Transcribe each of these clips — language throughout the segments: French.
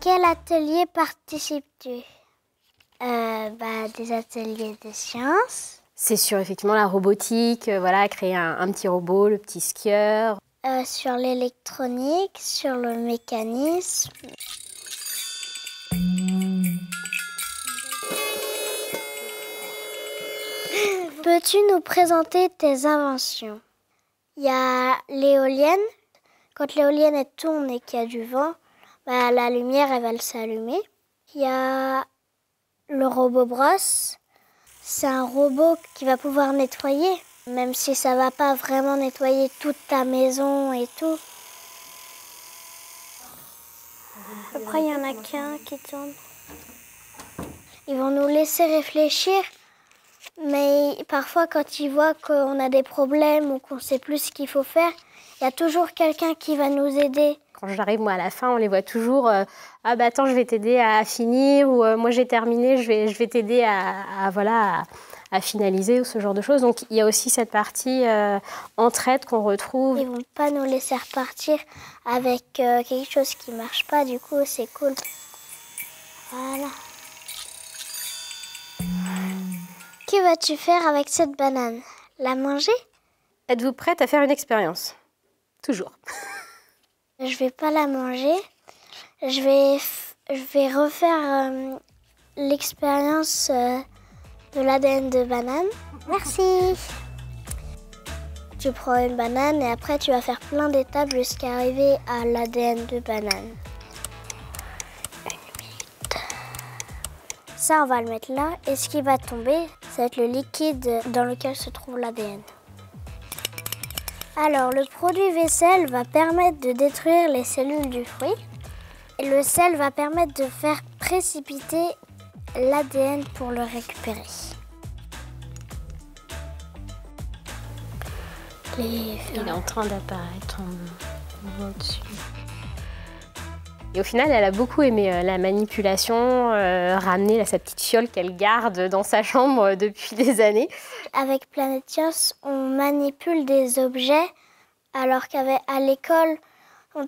quel atelier participes-tu? Des ateliers de sciences. C'est sur effectivement la robotique, voilà, créer un petit robot, le petit skieur. Sur l'électronique, sur le mécanisme. Peux-tu nous présenter tes inventions? Il y a l'éolienne. Quand l'éolienne elle tourne et qu'il y a du vent, la lumière elle va s'allumer. Il y a le robot brosse. C'est un robot qui va pouvoir nettoyer, même si ça va pas vraiment nettoyer toute ta maison et tout. Après, il y en a qu'un qui tourne. Ils vont nous laisser réfléchir, mais parfois, quand ils voient qu'on a des problèmes ou qu'on sait plus ce qu'il faut faire, il y a toujours quelqu'un qui va nous aider. Quand j'arrive, moi, à la fin, on les voit toujours attends, je vais t'aider à finir, ou moi, j'ai terminé, je vais t'aider à finaliser, ou ce genre de choses. Donc, il y a aussi cette partie entraide qu'on retrouve. Ils vont pas nous laisser repartir avec quelque chose qui marche pas, du coup, c'est cool. Voilà. Que vas-tu faire avec cette banane? La manger? Êtes-vous prête à faire une expérience? Toujours. Je vais pas la manger. Je vais refaire l'expérience de l'ADN de banane. Merci. Tu prends une banane et après tu vas faire plein d'étapes jusqu'à arriver à l'ADN de banane. Ça, on va le mettre là. Et ce qui va tomber, ça va être le liquide dans lequel se trouve l'ADN. Alors, le produit vaisselle va permettre de détruire les cellules du fruit. Et le sel va permettre de faire précipiter l'ADN pour le récupérer. Il est en train d'apparaître, on voit au-dessus. Et au final, elle a beaucoup aimé la manipulation, ramener sa petite fiole qu'elle garde dans sa chambre depuis des années. Avec Planète Science, on manipule des objets, alors qu'à l'école,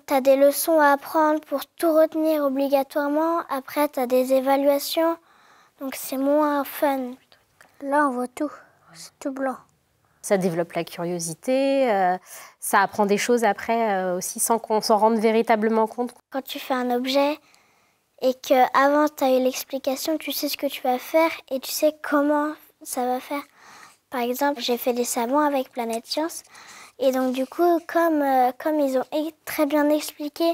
tu as des leçons à apprendre pour tout retenir obligatoirement. Après, tu as des évaluations, donc c'est moins fun. Là, on voit tout, c'est tout blanc. Ça développe la curiosité, ça apprend des choses après aussi sans qu'on s'en rende véritablement compte. Quand tu fais un objet et qu'avant tu as eu l'explication, tu sais ce que tu vas faire et tu sais comment ça va faire. Par exemple, j'ai fait des savons avec Planète Science et donc du coup, comme ils ont très bien expliqué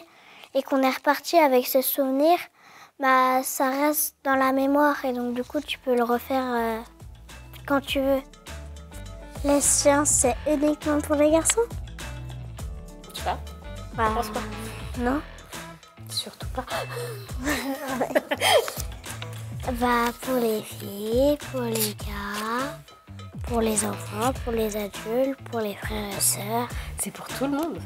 et qu'on est reparti avec ce souvenir, ça reste dans la mémoire et donc du coup, tu peux le refaire quand tu veux. La science, c'est uniquement pour les garçons? Tu sais pas? Je pense pas. Non. Surtout pas. Pour les filles, pour les gars, pour les enfants, pour les adultes, pour les frères et sœurs. C'est pour tout le monde.